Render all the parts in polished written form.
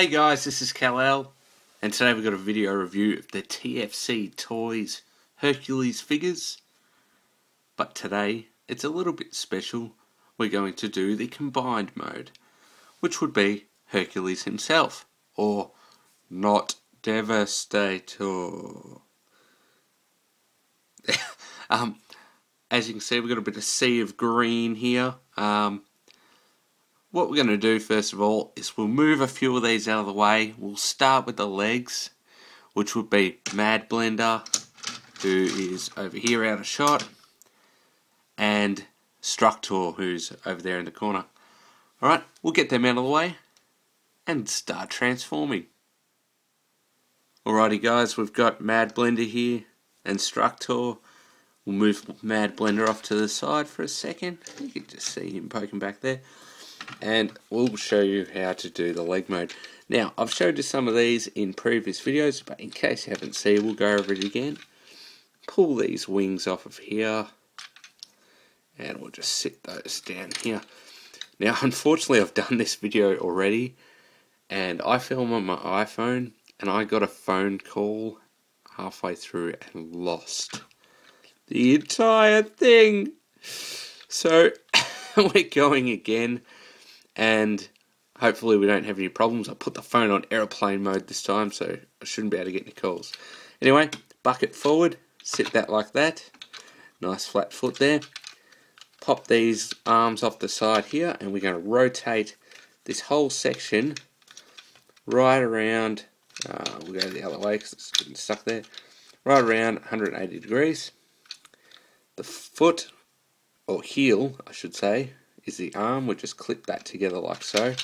Hey guys, this is Kal El, and today we've got a video review of the Tfc Toys Hercules figures. But today, it's a little bit special. We're going to do the combined mode, which would be Hercules himself, or not Devastator. As you can see, we've got a bit of sea of green here. What we're going to do first of all is we'll move a few of these out of the way. We'll start with the legs, which would be Mad Blender, who is over here out of shot, and Structor, who's over there in the corner. Alright, we'll get them out of the way and start transforming. Alrighty guys, we've got Mad Blender here and Structor. We'll move Mad Blender off to the side for a second. You can just see him poking back there. And we'll show you how to do the leg mode. Now, I've showed you some of these in previous videos, but in case you haven't seen, we'll go over it again. Pull these wings off of here, and we'll just sit those down here. Now, unfortunately, I've done this video already, and I film on my iPhone, and I got a phone call halfway through and lost the entire thing. So, we're going again. And hopefully we don't have any problems. I put the phone on airplane mode this time, so I shouldn't be able to get any calls. Anyway, bucket forward, sit that like that. Nice flat foot there. Pop these arms off the side here, and we're going to rotate this whole section right around. We'll go the other way because it's getting stuck there. Right around 180 degrees. The foot, or heel, I should say, is the arm. We'll just clip that together like so,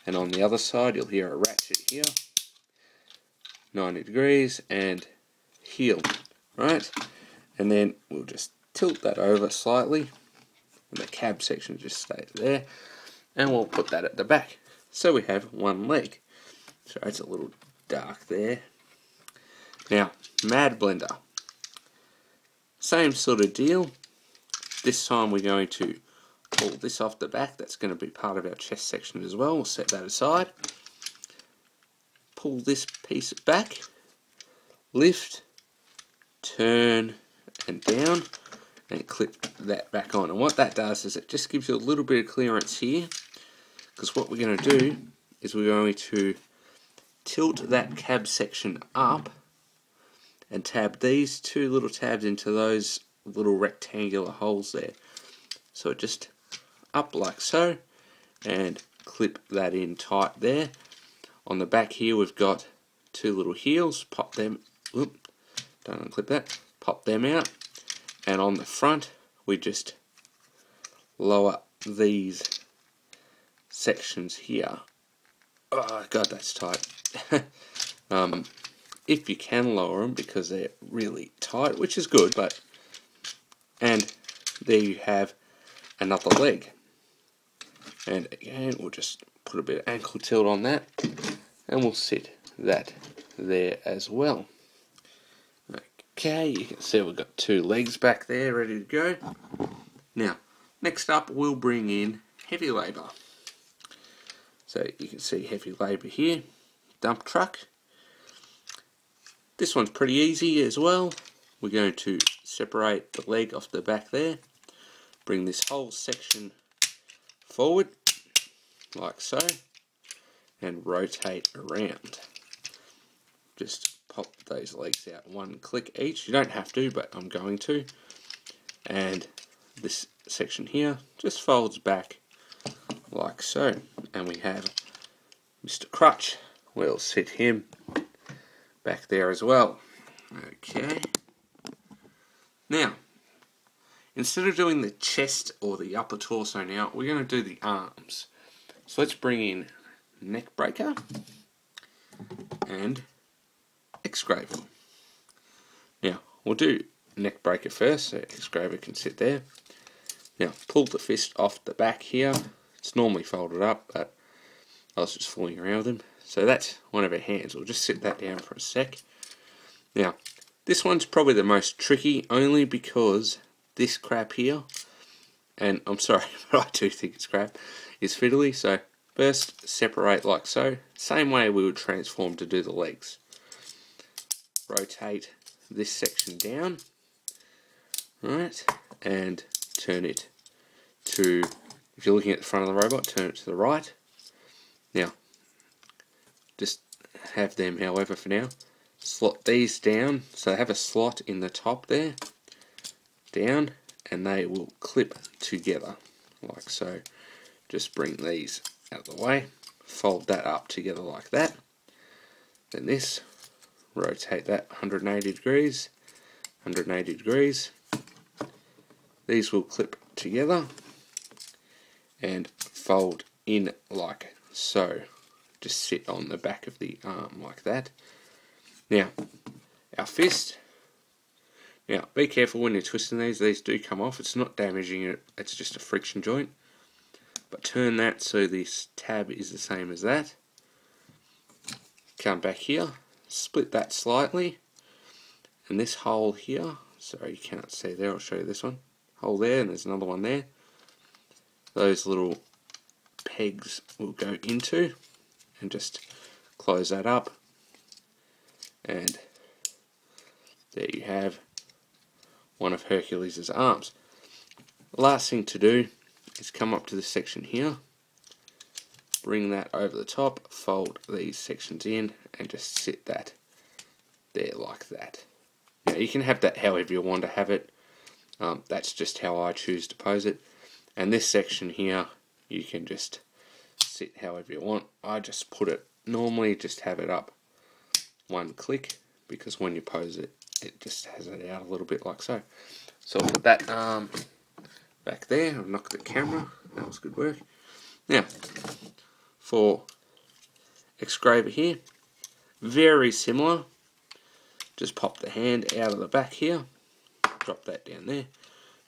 and on the other side you'll hear a ratchet here, 90 degrees, and heel, right? And then we'll just tilt that over slightly, and the cab section just stays there, and we'll put that at the back. So we have one leg. So it's a little dark there. Now, Mad Blender, same sort of deal. This time we're going to pull this off the back. That's going to be part of our chest section as well. We'll set that aside. Pull this piece back, lift, turn and down, and clip that back on. And what that does is it just gives you a little bit of clearance here, because what we're going to do is we're going to tilt that cab section up and tab these two little tabs into those little rectangular holes there. So just up like so, and clip that in tight there. On the back here we've got two little heels, pop them, don't unclip that, pop them out, and on the front we just lower these sections here. Oh god, that's tight. If you can lower them, because they're really tight, which is good, but, and there you have another leg. And again, we'll just put a bit of ankle tilt on that, and we'll sit that there as well. Okay, you can see we've got two legs back there ready to go. Now, next up we'll bring in heavy labour. So you can see heavy labour here, dump truck. This one's pretty easy as well. We're going to separate the leg off the back there, bring this whole section forward like so, and rotate around. Just pop those legs out one click each. You don't have to, but I'm going to. And this section here just folds back like so, and we have Mr. Crutch. We'll sit him back there as well. Okay, now instead of doing the chest or the upper torso now, we're going to do the arms. So let's bring in neck breaker and exgraver. Now, we'll do neck breaker first, so exgraver can sit there. Now, pull the fist off the back here. It's normally folded up, but I was just fooling around with them. So that's one of our hands. We'll just sit that down for a sec. Now, this one's probably the most tricky, only because this crap here, and I'm sorry, but I do think it's crap, is fiddly, so First, separate like so. Same way we would transform to do the legs. Rotate this section down, right, and turn it to, if you're looking at the front of the robot, turn it to the right. Now, just have them, however, for now. Slot these down, so they have a slot in the top there, down, and they will clip together, like so. Just bring these out of the way, fold that up together like that. Then this, rotate that 180 degrees, 180 degrees. These will clip together and fold in like so. Just sit on the back of the arm like that. Now, our fist. Now, be careful when you're twisting these do come off. It's not damaging it, it's just a friction joint. But turn that so this tab is the same as that. Come back here, split that slightly, and this hole here, sorry you can't see there, I'll show you this one. Hole there, and there's another one there. Those little pegs will go into, and just close that up, and there you have one of Hercules' arms. The last thing to do is come up to this section here, bring that over the top, fold these sections in, and just sit that there like that. Now you can have that however you want to have it. That's just how I choose to pose it. And this section here, you can just sit however you want. I just put it, normally just have it up one click, because when you pose it, it just has it out a little bit like so. So I'll put that back there. I've knocked the camera. That was good work. Now, for excraver here, very similar. Just pop the hand out of the back here. Drop that down there.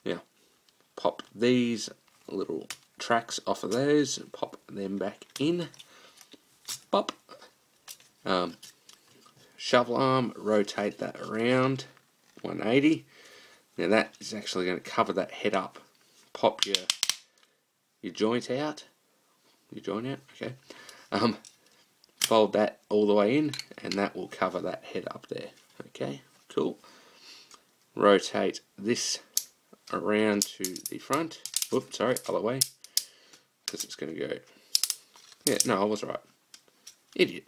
Now, pop these little tracks off of those and pop them back in. Pop. Shovel arm, rotate that around 180. Now that is actually going to cover that head up. Pop your joint out. Your joint out, okay. Fold that all the way in, and that will cover that head up there. Okay, cool. Rotate this around to the front. Oops, sorry, other way. Because it's going to go... Yeah, no, I was right. Idiot.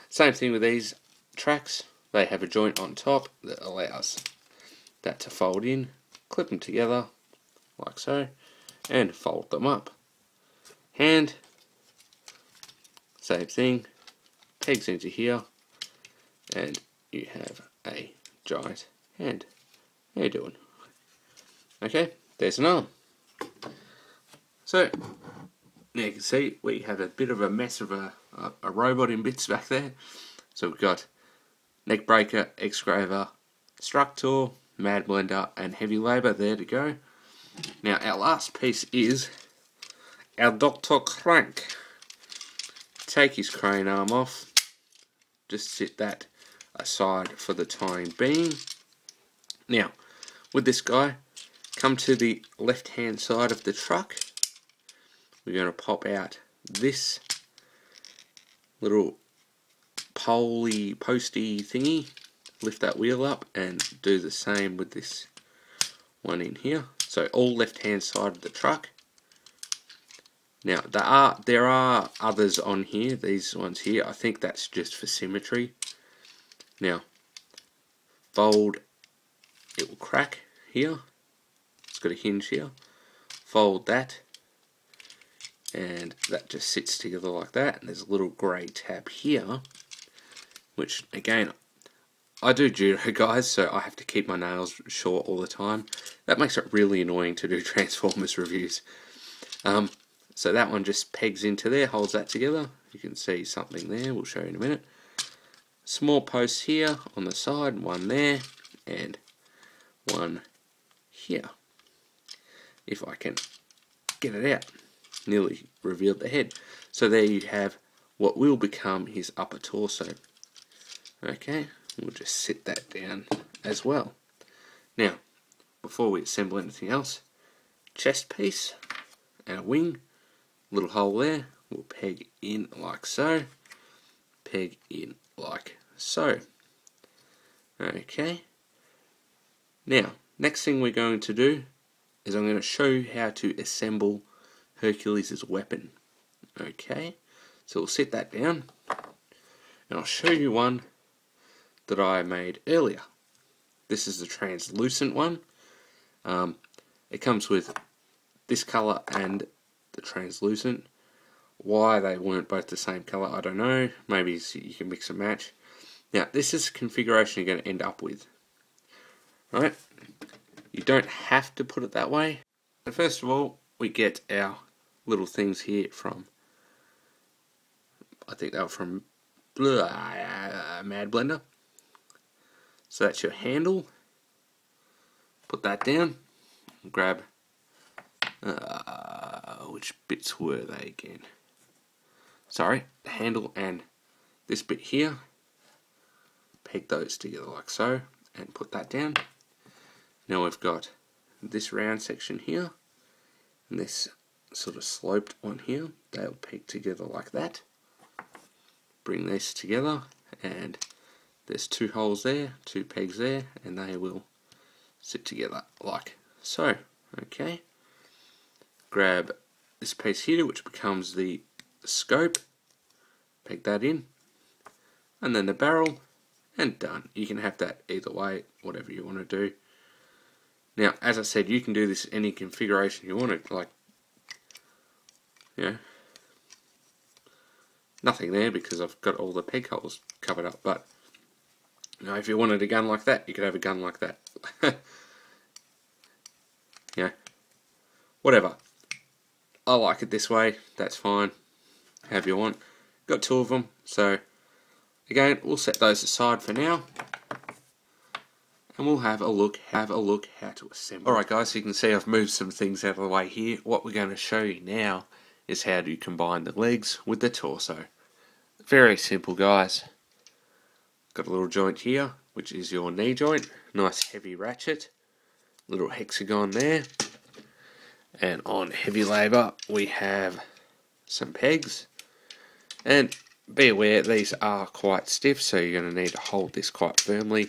Same thing with these tracks. They have a joint on top that allows that to fold in. Clip them together, like so, and fold them up. Hand, same thing, pegs into here, and you have a giant hand. How you doing? Okay, there's an arm. So, now you can see we have a bit of a mess of a robot in bits back there. So we've got neck breaker, excraver, structor, mad blender, and heavy labour there to go. Now our last piece is our Dr. Crank. Take his crane arm off. Just sit that aside for the time being. Now, with this guy, come to the left hand side of the truck. We're going to pop out this little posty thingy. Lift that wheel up and do the same with this one in here. So all left hand side of the truck. Now there are others on here, these ones here, I think that's just for symmetry. Now fold, it will crack here, it's got a hinge here, fold that, and that just sits together like that, and there's a little grey tab here, which again, I do judo guys, so I have to keep my nails short all the time. That makes it really annoying to do Transformers reviews. So that one just pegs into there, holds that together. You can see something there, we'll show you in a minute. Small posts here on the side, one there, and one here. If I can get it out. Nearly revealed the head. So there you have what will become his upper torso. Okay, we'll just sit that down as well. Now, before we assemble anything else, chest piece and a wing, little hole there, we'll peg in like so, peg in like so. Okay. Now, next thing we're going to do is I'm going to show you how to assemble Hercules' weapon. Okay, so we'll set that down, and I'll show you one that I made earlier. This is the translucent one. It comes with this colour and the translucent. Why they weren't both the same colour, I don't know. Maybe you can mix and match. Now, this is the configuration you're going to end up with. Right? You don't have to put it that way. So first of all, we get our little things here from, I think they were from Mad Blender. So that's your handle. Put that down. Grab, which bits were they again? Sorry, the handle and this bit here. Peg those together like so, and put that down. Now we've got this round section here, and this sort of sloped one here. They'll peg together like that. Bring this together, and there's two holes there, two pegs there, and they will sit together like so. Okay. Grab this piece here, which becomes the scope. Peg that in, and then the barrel, and done. You can have that either way, whatever you want to do. Now, as I said, you can do this any configuration you want to, like, you know, nothing there because I've got all the peg holes covered up, but, you know, if you wanted a gun like that, you could have a gun like that. You know, whatever. I like it this way, that's fine, however you want. Got two of them, so, again, we'll set those aside for now. And we'll have a look how to assemble. Alright guys, so you can see I've moved some things out of the way here. What we're going to show you now is how to combine the legs with the torso. Very simple, guys. Got a little joint here, which is your knee joint. Nice heavy ratchet. Little hexagon there. And on heavy labour we have some pegs. And be aware these are quite stiff, so you're going to need to hold this quite firmly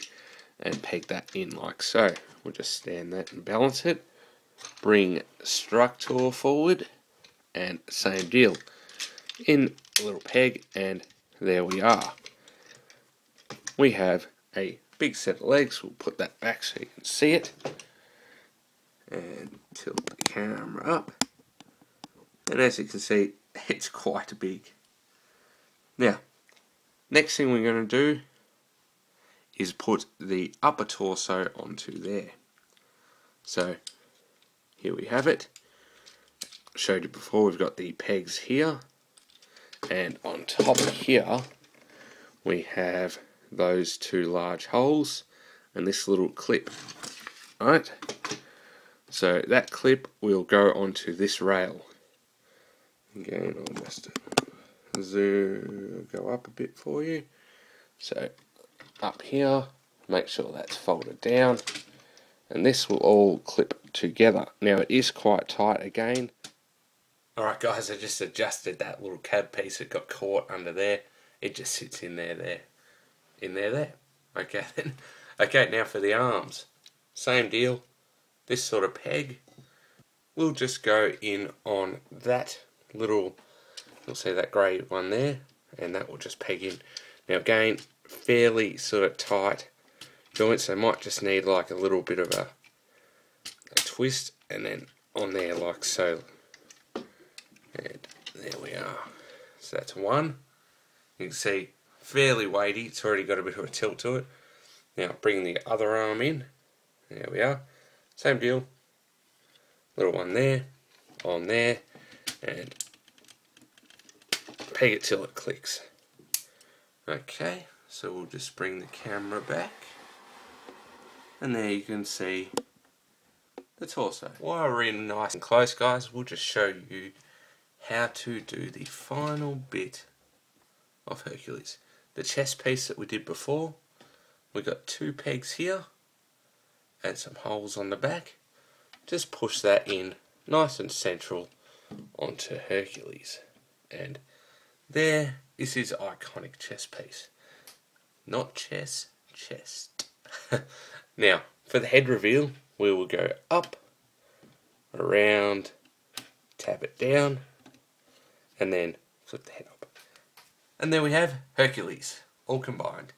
and peg that in like so. We'll just stand that and balance it. Bring Structor forward, and same deal. In a little peg, and there we are. We have a big set of legs. We'll put that back so you can see it. And tilt the camera up. And as you can see, it's quite big. Now, next thing we're going to do is put the upper torso onto there. So here we have it. Showed you before, we've got the pegs here, and on top here we have those two large holes and this little clip. Alright, so that clip will go onto this rail. Again, I'll just go up a bit for you. So up here, make sure that's folded down, and this will all clip together. Now it is quite tight again. Alright guys, I just adjusted that little cab piece that got caught under there. It just sits in there. Okay then. Okay, now for the arms. Same deal. This sort of peg will just go in on that little, you'll see that grey one there, and that will just peg in. Now again, fairly sort of tight joints, so might just need like a little bit of a twist, and then on there like so. And there we are. So that's one. You can see fairly weighty, it's already got a bit of a tilt to it. Now bring the other arm in. There we are. Same deal. Little one there, on there, and peg it till it clicks. Okay, so we'll just bring the camera back, and there you can see the torso. While we're in nice and close, guys, we'll just show you how to do the final bit of Hercules. The chest piece that we did before, we got two pegs here and some holes on the back. Just push that in nice and central onto Hercules. And there is his iconic chest piece. Not chess, chest. Now, for the head reveal, we will go up, around, tap it down, and then flip the head up. And there we have Hercules, all combined.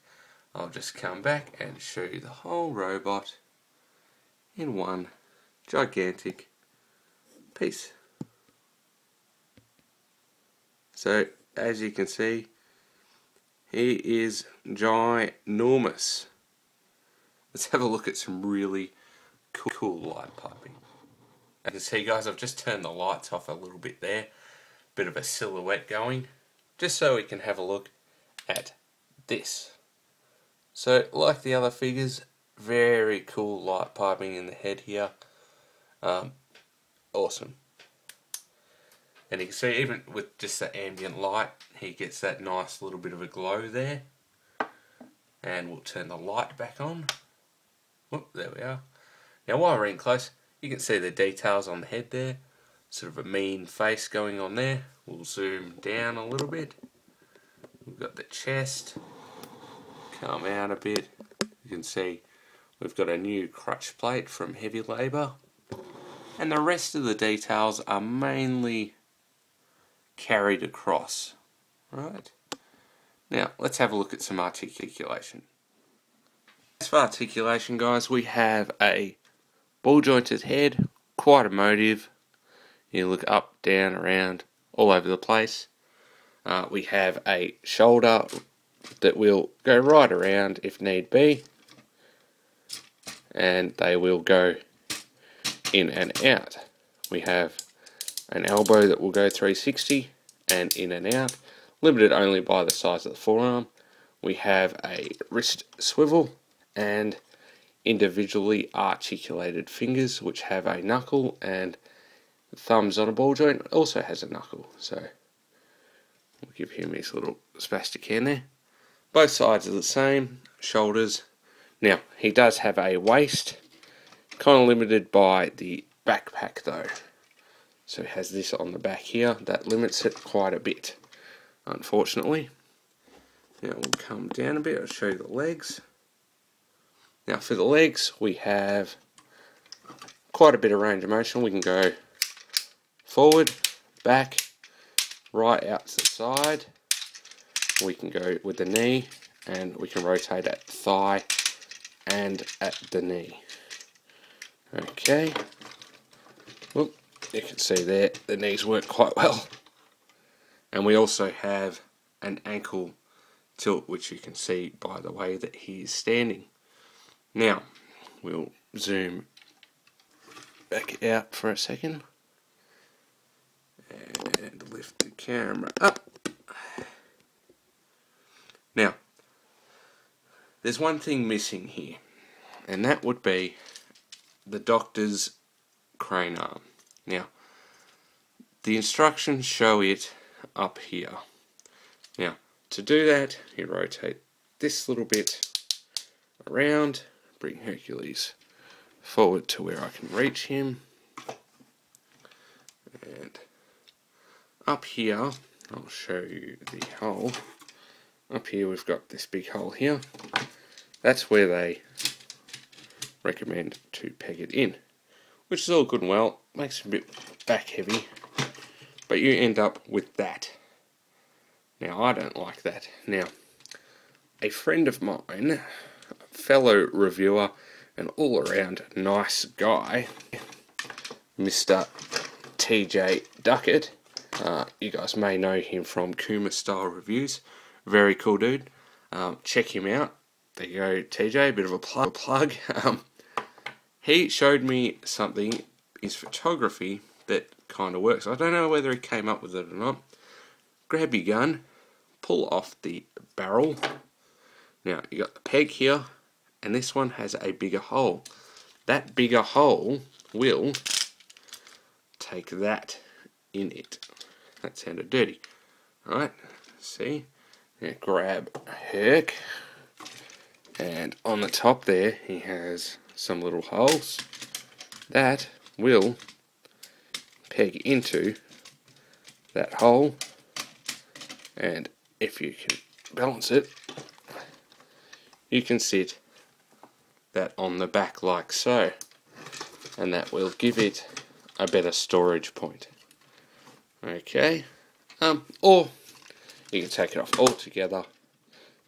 I'll just come back and show you the whole robot in one gigantic piece. So, as you can see, he is ginormous. Let's have a look at some really cool light piping. As you can see, guys, I've just turned the lights off a little bit there. Bit of a silhouette going, just so we can have a look at this. So, like the other figures, very cool light piping in the head here. Awesome. And you can see, even with just the ambient light, he gets that nice little bit of a glow there. And we'll turn the light back on. Whoop, there we are. Now while we're in close, you can see the details on the head there. Sort of a mean face going on there. We'll zoom down a little bit. We've got the chest. Come out a bit. You can see we've got a new crutch plate from Heavy Labour. And the rest of the details are mainly carried across. Right? Now, let's have a look at some articulation. As for articulation, guys, we have a ball jointed head, quite emotive. You look up, down, around, all over the place. We have a shoulder that will go right around if need be. And they will go in and out. We have an elbow that will go 360 and in and out, limited only by the size of the forearm. We have a wrist swivel and individually articulated fingers which have a knuckle, and the thumbs on a ball joint also has a knuckle. So we'll give him his little spastic hand there. Both sides are the same, shoulders. Now, he does have a waist, kind of limited by the backpack though. So he has this on the back here, that limits it quite a bit, unfortunately. Now we'll come down a bit, I'll show you the legs. Now for the legs, we have quite a bit of range of motion. We can go forward, back, right out to the side. We can go with the knee, and we can rotate at the thigh and at the knee. Okay. Whoop, you can see there, the knees work quite well. And we also have an ankle tilt, which you can see by the way that he is standing. Now, we'll zoom back out for a second. And lift the camera up. Now, there's one thing missing here, and that would be the doctor's crane arm. Now, the instructions show it up here. Now, to do that, you rotate this little bit around, bring Hercules forward to where I can reach him, and up here, I'll show you the hole. Up here we've got this big hole here. That's where they recommend to peg it in, which is all good and well, makes it a bit back heavy, but you end up with that. Now I don't like that. Now, a friend of mine, a fellow reviewer and all around nice guy, Mr. TJ Duckett, you guys may know him from Kuma Style Reviews, very cool dude. Check him out. There you go, TJ, a bit of a plug. He showed me something, his photography, that kind of works. I don't know whether he came up with it or not. Grab your gun, pull off the barrel. Now, you got the peg here, and this one has a bigger hole. That bigger hole will take that in it. That sounded dirty. Alright, see? Now grab Herc, and on the top there he has some little holes that will peg into that hole And if you can balance it, you can sit that on the back like so, and that will give it a better storage point. Okay, or you can take it off altogether,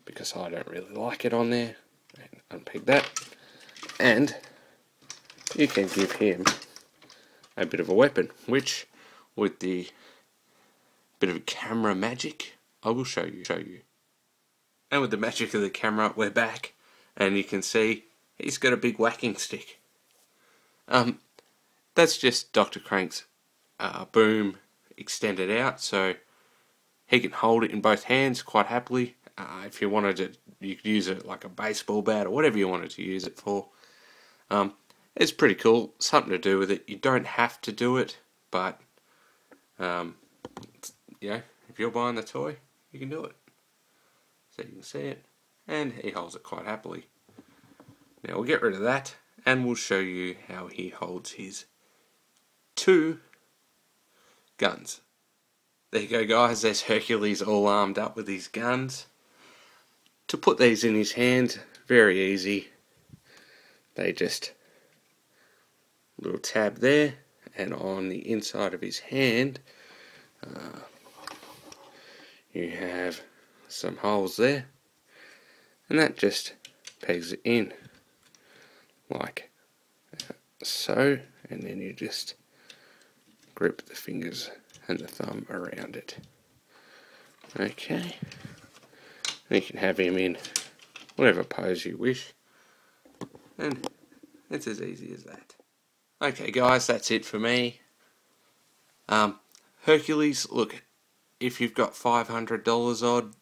because I don't really like it on there, and unpeg that, and you can give him a bit of a weapon, which with the bit of camera magic I will show you. And with the magic of the camera, we're back, and you can see he's got a big whacking stick. That's just Dr. Crank's boom extended out, so he can hold it in both hands quite happily. If you wanted to, you could use it like a baseball bat or whatever you wanted to use it for. It's pretty cool, something to do with it. You don't have to do it, but yeah, if you're buying the toy, you can do it. So you can see it, and he holds it quite happily. Now we'll get rid of that, and we'll show you how he holds his 2 guns. There you go, guys, there's Hercules all armed up with his guns. To put these in his hand, very easy. They just, little tab there, and on the inside of his hand, you have some holes there, and that just pegs it in like so, and then you just grip the fingers and the thumb around it. Okay, and you can have him in whatever pose you wish, and it's as easy as that. Okay guys, that's it for me. Hercules, look, if you've got $500 odd,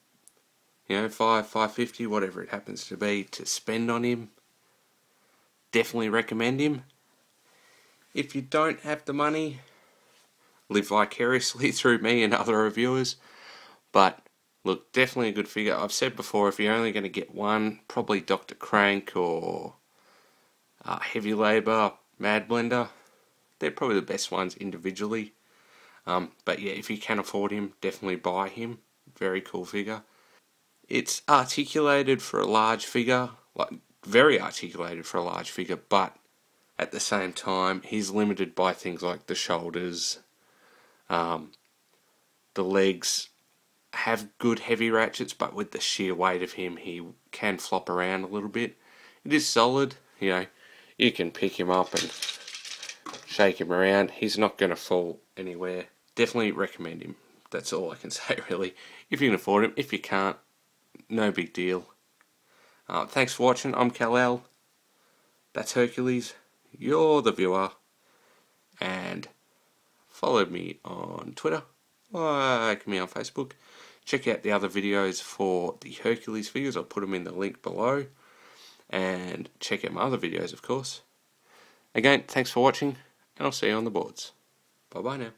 you know, $550, whatever it happens to be, to spend on him, definitely recommend him. If you don't have the money, live vicariously through me and other reviewers. But look, definitely a good figure. I've said before, if you're only going to get one, probably Dr. Crank or Heavy Labour, Mad Blender. They're probably the best ones individually. But yeah, if you can afford him, definitely buy him. Very cool figure. It's articulated for a large figure, like very articulated for a large figure, but at the same time, he's limited by things like the shoulders. The legs have good heavy ratchets, but with the sheer weight of him, he can flop around a little bit. It is solid, you know, you can pick him up and shake him around. He's not going to fall anywhere. Definitely recommend him. That's all I can say, really. If you can afford him. If you can't, no big deal. Thanks for watching. I'm Kal El. That's Hercules. You're the viewer. And follow me on Twitter. Like me on Facebook. Check out the other videos for the Hercules figures. I'll put them in the link below. And check out my other videos, of course. Again, thanks for watching, and I'll see you on the boards. Bye bye now.